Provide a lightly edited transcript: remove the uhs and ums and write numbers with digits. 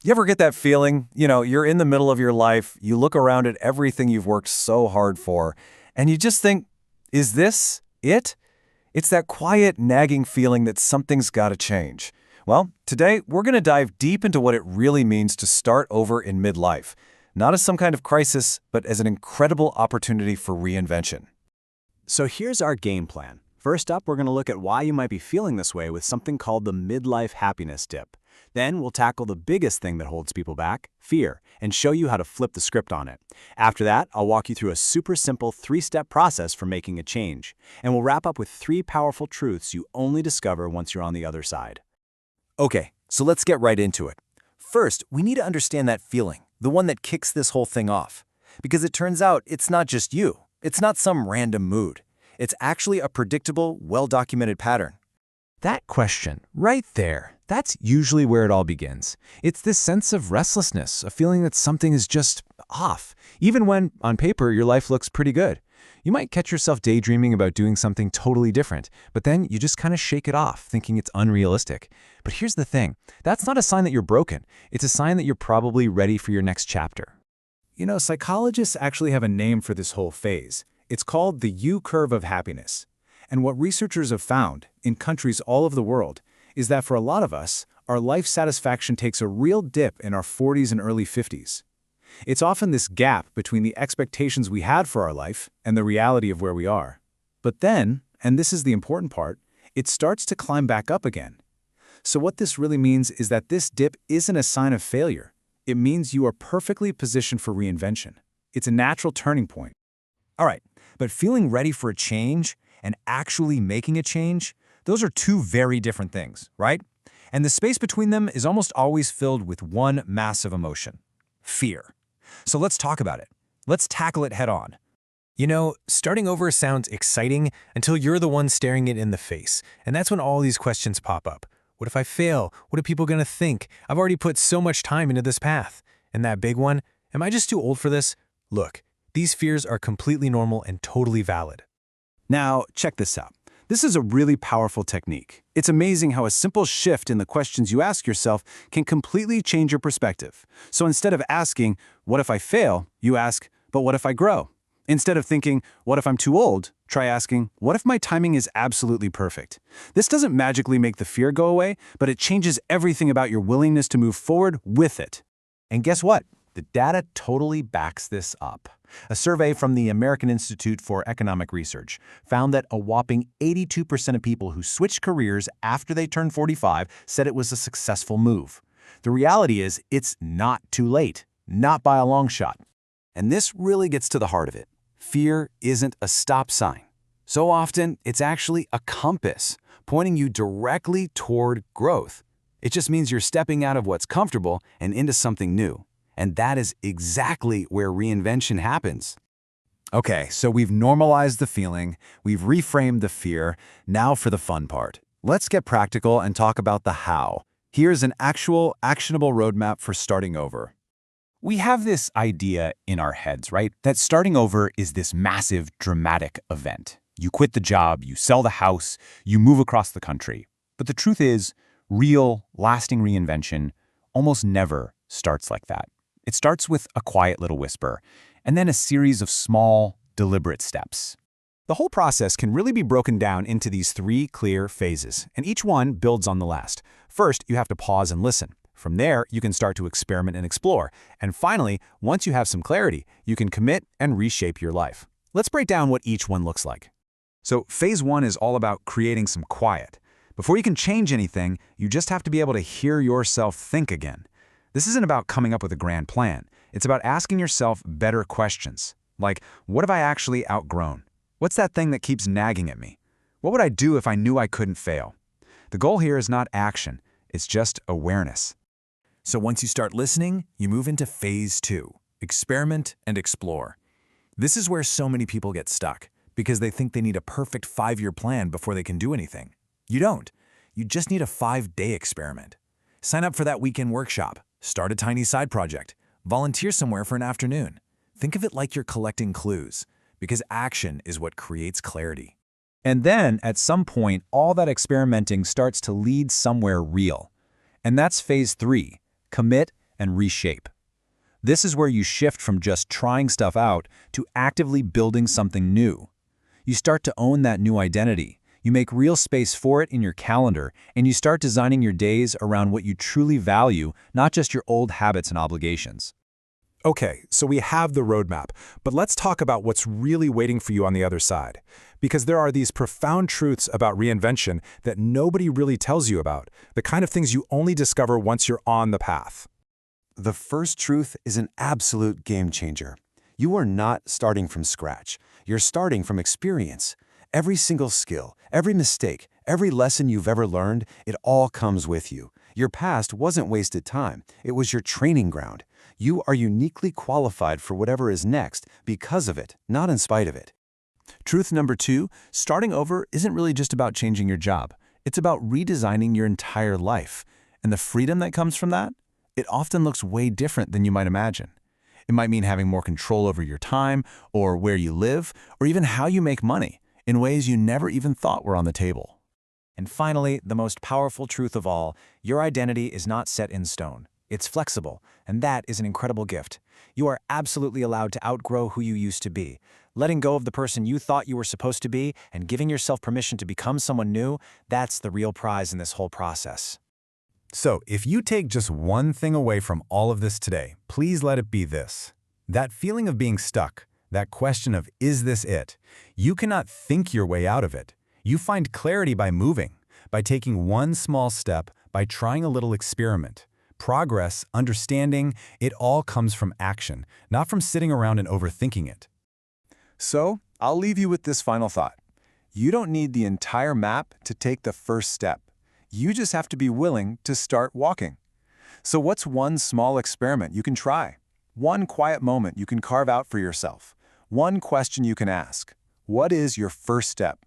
You ever get that feeling? You're in the middle of your life, you look around at everything you've worked so hard for, and you just think, is this it? It's that quiet, nagging feeling that something's got to change. Well, today we're going to dive deep into what it really means to start over in midlife, not as some kind of crisis, but as an incredible opportunity for reinvention. So here's our game plan. First up, we're going to look at why you might be feeling this way with something called the midlife happiness dip. Then we'll tackle the biggest thing that holds people back, fear, and show you how to flip the script on it. After that, I'll walk you through a super simple 3-step process for making a change. And we'll wrap up with 3 powerful truths you only discover once you're on the other side. Okay, so let's get right into it. First, we need to understand that feeling, the one that kicks this whole thing off. Because it turns out it's not just you. It's not some random mood. It's actually a predictable, well-documented pattern. That question, right there, that's usually where it all begins. It's this sense of restlessness, a feeling that something is just off, even when, on paper, your life looks pretty good. You might catch yourself daydreaming about doing something totally different, but then you just kind of shake it off, thinking it's unrealistic. But here's the thing, that's not a sign that you're broken. It's a sign that you're probably ready for your next chapter. Psychologists actually have a name for this whole phase. It's called the U-curve of happiness. And what researchers have found, in countries all over the world, is that for a lot of us, our life satisfaction takes a real dip in our 40s and early 50s. It's often this gap between the expectations we had for our life and the reality of where we are. But then, and this is the important part, it starts to climb back up again. So what this really means is that this dip isn't a sign of failure. It means you are perfectly positioned for reinvention. It's a natural turning point. All right, but feeling ready for a change and actually making a change, those are two very different things, right? And the space between them is almost always filled with one massive emotion: fear. So let's talk about it. Let's tackle it head on. Starting over sounds exciting until you're the one staring it in the face. And that's when all these questions pop up. What if I fail? What are people going to think? I've already put so much time into this path. And that big one, am I just too old for this? Look, these fears are completely normal and totally valid. Now, check this out. This is a really powerful technique. It's amazing how a simple shift in the questions you ask yourself can completely change your perspective. So instead of asking, what if I fail? You ask, but what if I grow? Instead of thinking, what if I'm too old? Try asking, what if my timing is absolutely perfect? This doesn't magically make the fear go away, but it changes everything about your willingness to move forward with it. And guess what? The data totally backs this up. A survey from the American Institute for Economic Research found that a whopping 82% of people who switched careers after they turned 45 said it was a successful move. The reality is, it's not too late, not by a long shot. And this really gets to the heart of it. Fear isn't a stop sign. So often, it's actually a compass, pointing you directly toward growth. It just means you're stepping out of what's comfortable and into something new. And that is exactly where reinvention happens. Okay, so we've normalized the feeling, we've reframed the fear. Now for the fun part. Let's get practical and talk about the how. Here's an actual, actionable roadmap for starting over. We have this idea in our heads, right? That starting over is this massive, dramatic event. You quit the job, you sell the house, you move across the country. But the truth is, real, lasting reinvention almost never starts like that. It starts with a quiet little whisper, and then a series of small, deliberate steps. The whole process can really be broken down into these 3 clear phases, and each one builds on the last. First, you have to pause and listen. From there, you can start to experiment and explore. And finally, once you have some clarity, you can commit and reshape your life. Let's break down what each one looks like. So, phase 1 is all about creating some quiet. Before you can change anything, you just have to be able to hear yourself think again. This isn't about coming up with a grand plan. It's about asking yourself better questions. Like, what have I actually outgrown? What's that thing that keeps nagging at me? What would I do if I knew I couldn't fail? The goal here is not action. It's just awareness. So once you start listening, you move into phase 2, experiment and explore. This is where so many people get stuck because they think they need a perfect 5-year plan before they can do anything. You don't. You just need a 5-day experiment. Sign up for that weekend workshop. Start a tiny side project. Volunteer somewhere for an afternoon. Think of it like you're collecting clues, because action is what creates clarity. And then, at some point, all that experimenting starts to lead somewhere real. And that's phase 3, commit and Reshape. This is where you shift from just trying stuff out to actively building something new. You start to own that new identity. You make real space for it in your calendar, and you start designing your days around what you truly value, not just your old habits and obligations. Okay, so we have the roadmap, but let's talk about what's really waiting for you on the other side. Because there are these profound truths about reinvention that nobody really tells you about, the kind of things you only discover once you're on the path. The first truth is an absolute game changer. You are not starting from scratch. You're starting from experience. Every single skill, every mistake, every lesson you've ever learned, it all comes with you. Your past wasn't wasted time. It was your training ground. You are uniquely qualified for whatever is next because of it, not in spite of it. Truth number 2, starting over isn't really just about changing your job. It's about redesigning your entire life. And the freedom that comes from that, it often looks way different than you might imagine. It might mean having more control over your time, or where you live, or even how you make money, in ways you never even thought were on the table. And finally, the most powerful truth of all, your identity is not set in stone. It's flexible, and that is an incredible gift. You are absolutely allowed to outgrow who you used to be. Letting go of the person you thought you were supposed to be and giving yourself permission to become someone new, that's the real prize in this whole process. So, if you take just one thing away from all of this today, please let it be this. That feeling of being stuck, that question of, is this it? You cannot think your way out of it. You find clarity by moving, by taking one small step, by trying a little experiment. Progress, understanding, it all comes from action, not from sitting around and overthinking it. So, I'll leave you with this final thought. You don't need the entire map to take the first step. You just have to be willing to start walking. So what's one small experiment you can try? One quiet moment you can carve out for yourself? One question you can ask? What is your first step?